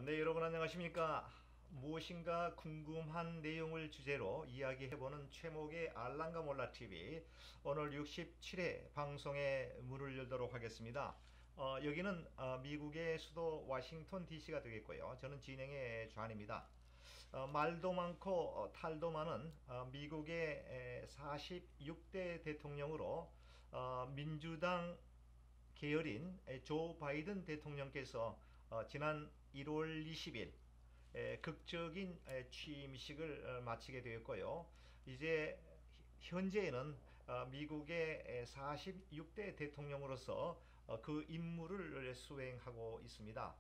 네, 여러분 안녕하십니까? 무엇인가 궁금한 내용을 주제로 이야기해보는 최목의 알랑가 몰라 TV 오늘 67회 방송에 문을 열도록 하겠습니다. 여기는 미국의 수도 워싱턴 DC가 되겠고요. 저는 진행의 존입니다. 말도 많고 탈도 많은 미국의 46대 대통령으로 민주당 계열인 조 바이든 대통령께서 지난 1월 20일 극적인 취임식을 마치게 되었고요. 이제 현재는 미국의 46대 대통령으로서 그 임무를 수행하고 있습니다.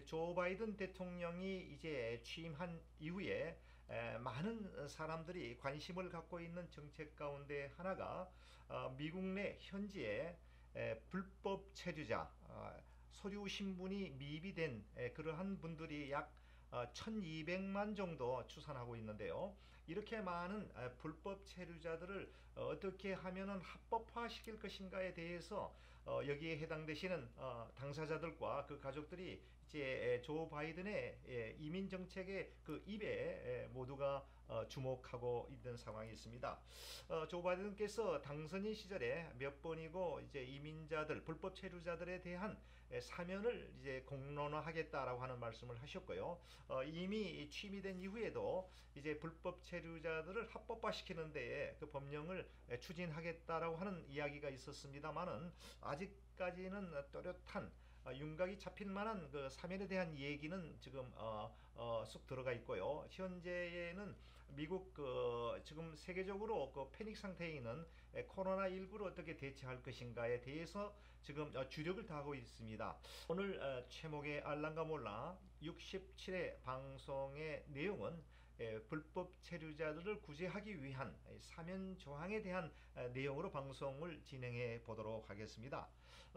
조 바이든 대통령이 이제 취임한 이후에 많은 사람들이 관심을 갖고 있는 정책 가운데 하나가 미국 내 현지의 불법 체류자, 서류 신분이 미비된 그러한 분들이 약 1200만 정도 추산하고 있는데요. 이렇게 많은 불법 체류자들을 어떻게 하면 합법화시킬 것인가에 대해서 여기에 해당되시는 당사자들과 그 가족들이 이제 조 바이든의 이민 정책의 그 입에 모두가 주목하고 있는 상황이 있습니다. 조 바이든께서 당선인 시절에 몇 번이고 이제 이민자들, 불법 체류자들에 대한 사면을 이제 공론화하겠다라고 하는 말씀을 하셨고요. 이미 취임이 된 이후에도 이제 불법 체류자들을 합법화시키는 데에 그 법령을 추진하겠다라고 하는 이야기가 있었습니다만은 아직까지는 또렷한 윤곽이 잡힐 만한 그 사면에 대한 얘기는 지금 쑥 들어가 있고요. 현재에는 미국 지금 세계적으로 그 패닉 상태에 있는 코로나19를 어떻게 대처할 것인가에 대해서 지금 주력을 다하고 있습니다. 오늘 최목의 알랑가 몰라 67회 방송의 내용은 불법 체류자들을 구제하기 위한 사면 조항에 대한 내용으로 방송을 진행해 보도록 하겠습니다.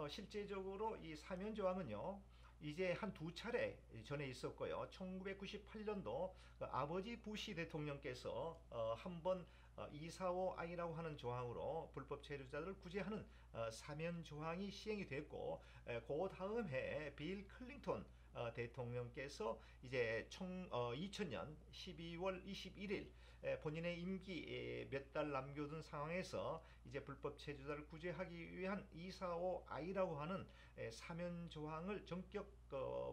실제적으로 이 사면 조항은요, 이제 한 두 차례 전에 있었고요. 1998년도 아버지 부시 대통령께서 한번 245I라고 하는 조항으로 불법 체류자들을 구제하는 사면 조항이 시행이 됐고, 그 다음 해 빌 클린턴 대통령께서 이제 2000년 12월 21일 본인의 임기 몇 달 남겨둔 상황에서 이제 불법 체류자를 구제하기 위한 245I라고 하는 사면 조항을 전격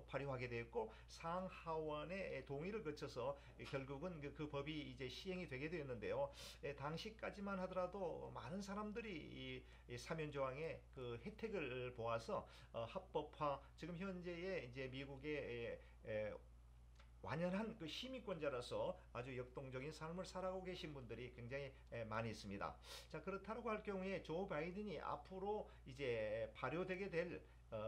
발효하게 되었고, 상하원의 동의를 거쳐서 결국은 그 법이 이제 시행이 되게 되었는데요. 당시까지만 하더라도 많은 사람들이 이 사면 조항의 그 혜택을 보아서 합법화, 지금 현재의 이제 미국의 완연한 그 시민권자로서 아주 역동적인 삶을 살아가고 계신 분들이 굉장히 많이 있습니다. 자, 그렇다고 할 경우에 조 바이든이 앞으로 이제 발효되게 될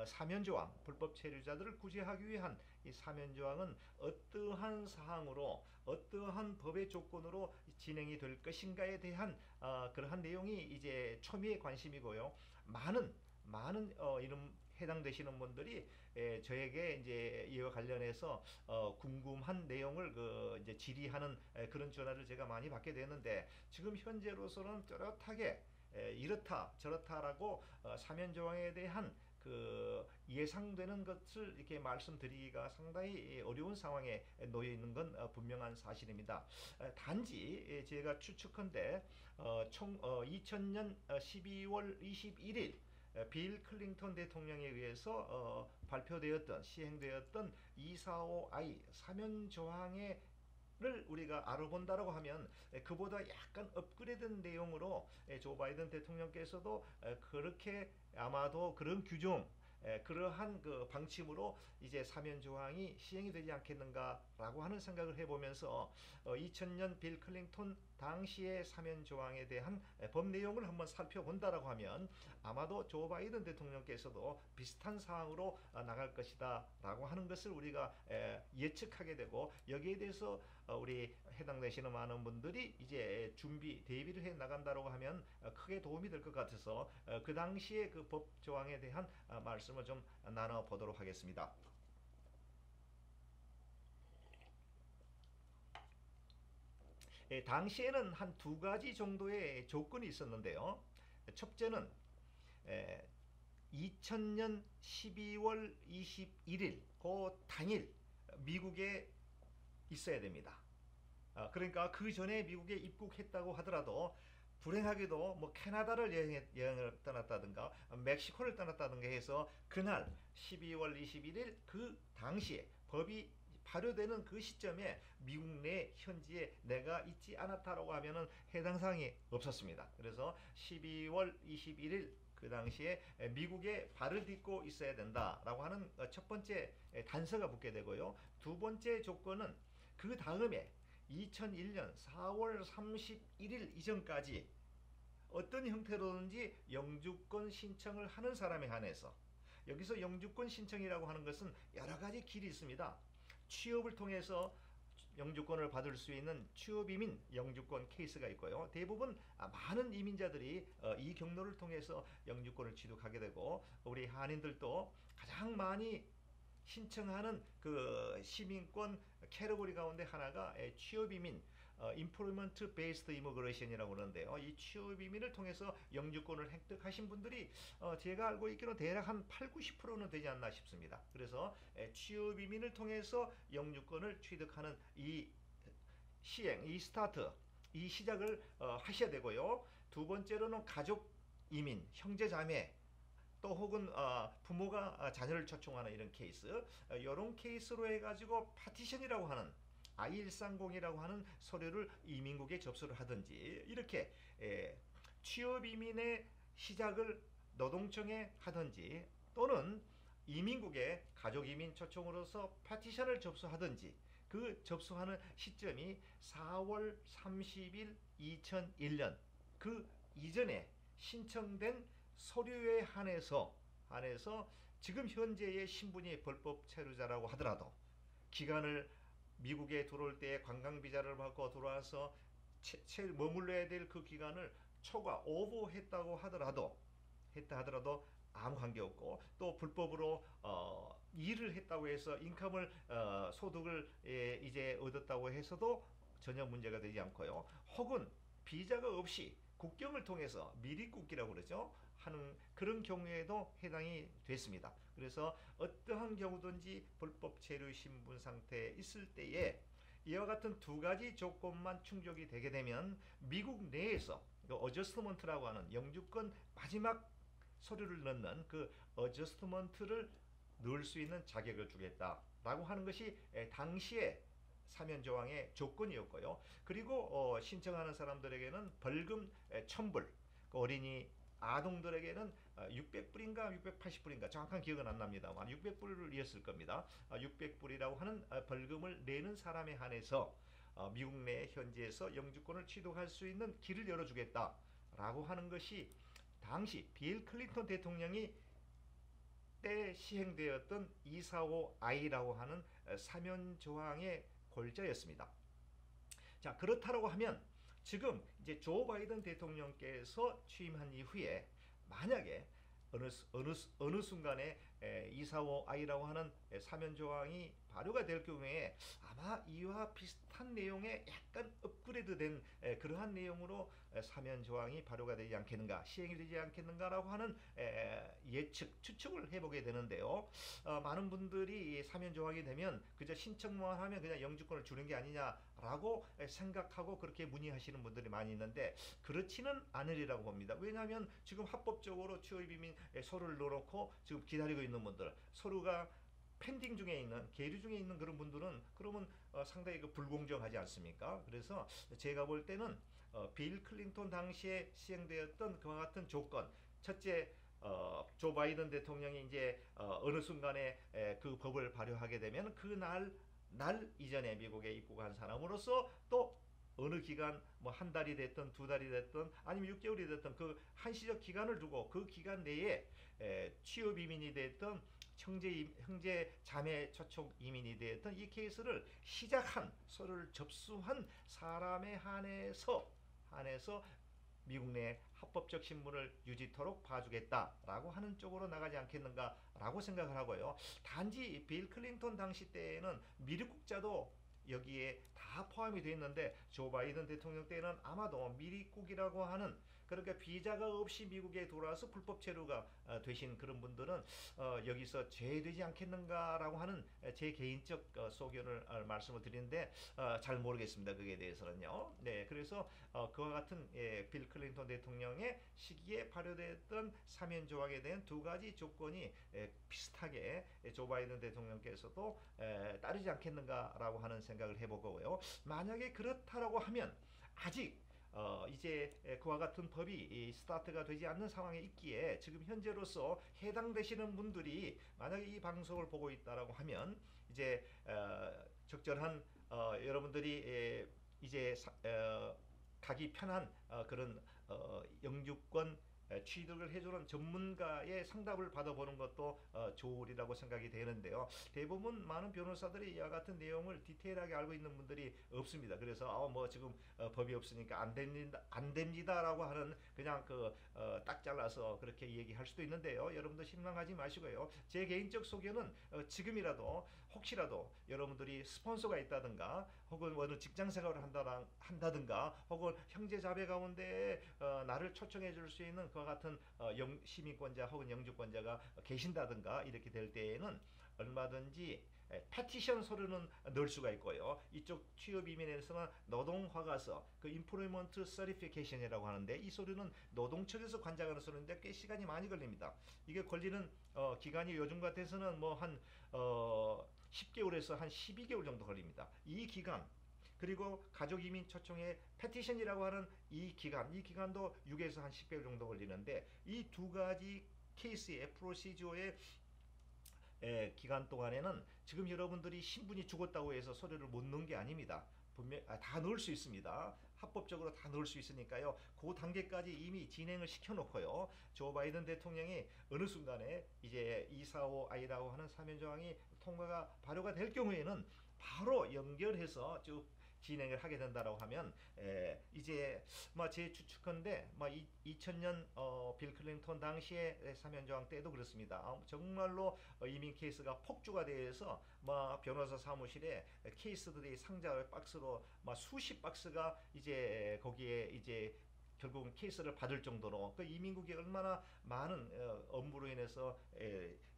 사면 조항, 불법 체류자들을 구제하기 위한 이 사면 조항은 어떠한 사항으로, 어떠한 법의 조건으로 진행이 될 것인가에 대한 그러한 내용이 이제 초미의 관심이고요. 많은 이런 해당되시는 분들이 저에게 이제 이와 관련해서 궁금한 내용을 그 이제 질의하는 그런 전화를 제가 많이 받게 되는데, 지금 현재로서는 뚜렷하게 이렇다 저렇다라고 사면 조항에 대한 그 예상되는 것을 이렇게 말씀드리기가 상당히 어려운 상황에 놓여 있는 건 분명한 사실입니다. 단지 제가 추측컨대 2000년 12월 21일 빌 클린턴 대통령에 의해서 발표되었던 시행되었던 245I 사면 조항의 를 우리가 알아본다라고 하면 그보다 약간 업그레이드된 내용으로 조 바이든 대통령께서도 그렇게 아마도 그런 규정, 그러한 그 방침으로 이제 사면 조항이 시행이 되지 않겠는가라고 하는 생각을 해보면서 2000년 빌 클린턴 당시의 사면 조항에 대한 법 내용을 한번 살펴본다라고 하면 아마도 조 바이든 대통령께서도 비슷한 사항으로 나갈 것이다라고 하는 것을 우리가 예측하게 되고, 여기에 대해서 우리 해당되시는 많은 분들이 이제 준비 대비를 해 나간다라고 하면 크게 도움이 될 것 같아서 그 당시에 그 법 조항에 대한 말씀을 좀 나눠 보도록 하겠습니다. 당시에는 한 두 가지 정도의 조건이 있었는데요. 첫째는 2000년 12월 21일 그 당일 미국에 있어야 됩니다. 그러니까 그 전에 미국에 입국했다고 하더라도 불행하게도 뭐 캐나다를 여행을 떠났다든가 멕시코를 떠났다든가 해서 그날 12월 21일 그 당시에 법이 발효되는 그 시점에 미국 내 현지에 내가 있지 않았다라고 하면은 해당 사항이 없었습니다. 그래서 12월 21일 그 당시에 미국에 발을 딛고 있어야 된다라고 하는 첫 번째 단서가 붙게 되고요. 두 번째 조건은 그 다음에 2001년 4월 31일 이전까지 어떤 형태로든지 영주권 신청을 하는 사람에 한해서, 여기서 영주권 신청이라고 하는 것은 여러 가지 길이 있습니다. 취업을 통해서 영주권을 받을 수 있는 취업이민 영주권 케이스가 있고요. 대부분 많은 이민자들이 이 경로를 통해서 영주권을 취득하게 되고, 우리 한인들도 가장 많이 신청하는 그 시민권 캐러고리 가운데 하나가 취업이민, Employment Based Immigration이라고 그러는데요. 이 취업이민을 통해서 영주권을 획득하신 분들이 제가 알고 있기로는 대략 한 8, 90%는 되지 않나 싶습니다. 그래서 취업이민을 통해서 영주권을 취득하는 이 시행, 이 스타트, 이 시작을 하셔야 되고요. 두 번째로는 가족 이민, 형제 자매, 또 혹은 부모가 자녀를 초청하는 이런 케이스, 이런 케이스로 해가지고 파티션이라고 하는 I-130이라고 하는 서류를 이민국에 접수를 하든지, 이렇게 취업 이민의 시작을 노동청에 하든지, 또는 이민국에 가족 이민 초청으로서 파티션을 접수하든지, 그 접수하는 시점이 4월 30일 2001년 그 이전에 신청된 서류에 한해서 지금 현재의 신분이 불법 체류자라고 하더라도 기간을 미국에 들어올 때 관광비자를 받고 들어와서 머물러야 될 그 기간을 초과 오버했다고 하더라도 아무 관계없고, 또 불법으로 일을 했다고 해서 인컴을 소득을 이제 얻었다고 해서도 전혀 문제가 되지 않고요. 혹은 비자가 없이 국경을 통해서 미리국기라고 그러죠. 하는 그런 경우에도 해당이 됐습니다. 그래서 어떠한 경우든지 불법 체류 신분 상태에 있을 때에 이와 같은 두 가지 조건만 충족이 되게 되면 미국 내에서 그 어저스트먼트라고 하는 영주권 마지막 서류를 넣는 그 어저스트먼트를 넣을 수 있는 자격을 주겠다라고 하는 것이 당시에 사면 조항의 조건이었고요. 그리고 신청하는 사람들에게는 벌금 1,000불, 그 어린이 아동들에게는 600불인가 680불인가 정확한 기억은 안 납니다만 600불이었을 겁니다. 600불이라고 하는 벌금을 내는 사람에 한해서 미국 내 현지에서 영주권을 취득할 수 있는 길을 열어주겠다라고 하는 것이 당시 빌 클린턴 대통령이 때 시행되었던 245I라고 하는 사면 조항의 골자였습니다. 자, 그렇다고 하면 지금 이제 조 바이든 대통령께서 취임한 이후에 만약에 어느 순간에 245I라고 하는 사면 조항이 발효가 될 경우에 아마 이와 비슷한 내용의 약간 업그레이드된 그러한 내용으로 사면 조항이 발효가 되지 않겠는가, 시행이 되지 않겠는가라고 하는 추측을 해보게 되는데요. 많은 분들이 사면 조항이 되면 그저 신청만 하면 그냥 영주권을 주는 게 아니냐라고 생각하고 그렇게 문의하시는 분들이 많이 있는데, 그렇지는 않으리라고 봅니다. 왜냐하면 지금 합법적으로 취업이민 서류를 넣어놓고 지금 기다리고 있는 분들, 서류가 펜딩 중에 있는, 계류 중에 있는 그런 분들은 그러면 상당히 불공정하지 않습니까? 그래서 제가 볼 때는 빌 클린턴 당시에 시행되었던 그와 같은 조건, 첫째, 조 바이든 대통령이 이제 어느 순간에 그 법을 발효하게 되면 그 날 이전에 미국에 입국한 사람으로서 또 어느 기간, 뭐 한 달이 됐든 두 달이 됐든 아니면 6개월이 됐든 그 한시적 기간을 두고 그 기간 내에 취업 이민이 됐든 형제 자매 초청 이민이 되었던 이 케이스를 시작한, 서류를 접수한 사람에 한해서 미국 내 합법적 신분을 유지토록 봐주겠다라고 하는 쪽으로 나가지 않겠는가라고 생각을 하고요. 단지 빌 클린턴 당시 때에는 미리국자도 여기에 다 포함이 되어 있는데 조 바이든 대통령 때는 아마도 미리국이라고 하는 그러니까 비자가 없이 미국에 돌아와서 불법 체류가 되신 그런 분들은 여기서 제외되지 않겠는가라고 하는 제 개인적 소견을 말씀을 드리는데 잘 모르겠습니다. 그에 대해서는요. 네, 그래서 그와 같은 빌 클린턴 대통령의 시기에 발효됐던 사면 조항에 대한 두 가지 조건이 비슷하게 조 바이든 대통령께서도 따르지 않겠는가라고 하는 생각을 해보고요. 만약에 그렇다라고 하면 아직 이제 그와 같은 법이 스타트가 되지 않는 상황에 있기에 지금 현재로서 해당되시는 분들이 만약에 이 방송을 보고 있다라고 하면 이제 적절한 여러분들이 이제 가기 편한 그런 영주권 취득을 해주는 전문가의 상담을 받아보는 것도 좋으리라고 생각이 되는데요. 대부분 많은 변호사들이 이와 같은 내용을 디테일하게 알고 있는 분들이 없습니다. 그래서 뭐 지금 법이 없으니까 안 됩니다라고 하는 그냥 딱 잘라서 그렇게 얘기할 수도 있는데요. 여러분들 실망하지 마시고요. 제 개인적 소견은 지금이라도 혹시라도 여러분들이 스폰서가 있다든가 혹은 어느 직장 생활을 한다든가 혹은 형제 자매 가운데 나를 초청해 줄 수 있는 그와 같은 시민권자 혹은 영주권자가 계신다든가 이렇게 될 때에는 얼마든지 패티션 서류는 넣을 수가 있고요. 이쪽 취업 이민에서는 노동 허가서, 그 임플로이먼트 서티피케이션이라고 하는데 이 서류는 노동청에서 관장하는 서류인데 꽤 시간이 많이 걸립니다. 이게 걸리는 기간이 요즘 같아서는 뭐 한 10개월에서 한 12개월 정도 걸립니다. 이 기간 그리고 가족 이민 초청의 패티션이라고 하는 이 기간도 6에서 한 10개월 정도 걸리는데 이 두 가지 케이스의 프로시저의 기간 동안에는 지금 여러분들이 신분이 죽었다고 해서 서류를 못 넣은 게 아닙니다. 분명 다 넣을 수 있습니다. 합법적으로 다 넣을 수 있으니까요. 그 단계까지 이미 진행을 시켜놓고요. 조 바이든 대통령이 어느 순간에 이제 245I라고 하는 사면 조항이 통과가 발효가 될 경우에는 바로 연결해서 쭉 진행을 하게 된다라고 하면 이제 제 추측컨대 2000년 빌 클린턴 당시에 사면 조항 때도 그렇습니다. 정말로 이민 케이스가 폭주가 돼서 변호사 사무실에 케이스들이 상자 박스로 수십 박스가 이제 거기에 이제 결국은 케이스를 받을 정도로 그 이민국이 얼마나 많은 업무로 인해서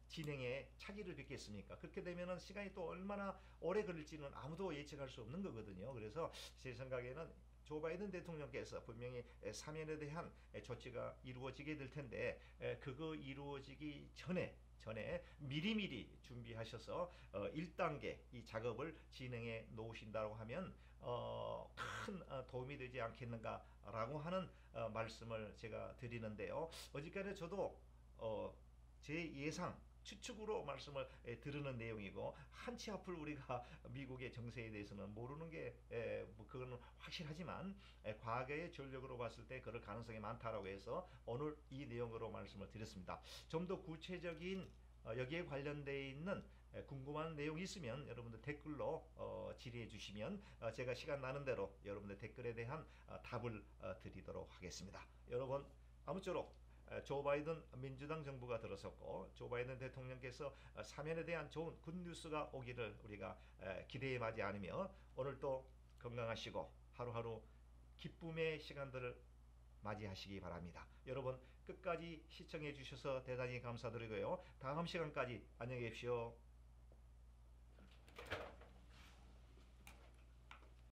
진행에 차질을 빚겠습니까? 그렇게 되면은 시간이 또 얼마나 오래 걸릴지는 아무도 예측할 수 없는 거거든요. 그래서 제 생각에는 조 바이든 대통령께서 분명히 사면에 대한 조치가 이루어지게 될 텐데 그거 이루어지기 전에 미리미리 준비하셔서 1단계 이 작업을 진행해 놓으신다고 하면 큰 도움이 되지 않겠는가라고 하는 말씀을 제가 드리는데요. 어저께 저도 제 예상 추측으로 말씀을 들으는 내용이고 한치 앞을 우리가 미국의 정세에 대해서는 모르는 게 그거는 확실하지만 과거의 전력으로 봤을 때 그럴 가능성이 많다라고 해서 오늘 이 내용으로 말씀을 드렸습니다. 좀 더 구체적인 여기에 관련되어 있는 궁금한 내용이 있으면 여러분들 댓글로 질의해 주시면 제가 시간 나는 대로 여러분들 댓글에 대한 답을 드리도록 하겠습니다. 여러분 아무쪼록 조 바이든 민주당 정부가 들어섰고 조 바이든 대통령께서 사면에 대한 좋은 굿뉴스가 오기를 우리가 기대해 마지 않으며 오늘도 건강하시고 하루하루 기쁨의 시간들을 맞이하시기 바랍니다. 여러분 끝까지 시청해 주셔서 대단히 감사드리고요. 다음 시간까지 안녕히 계십시오.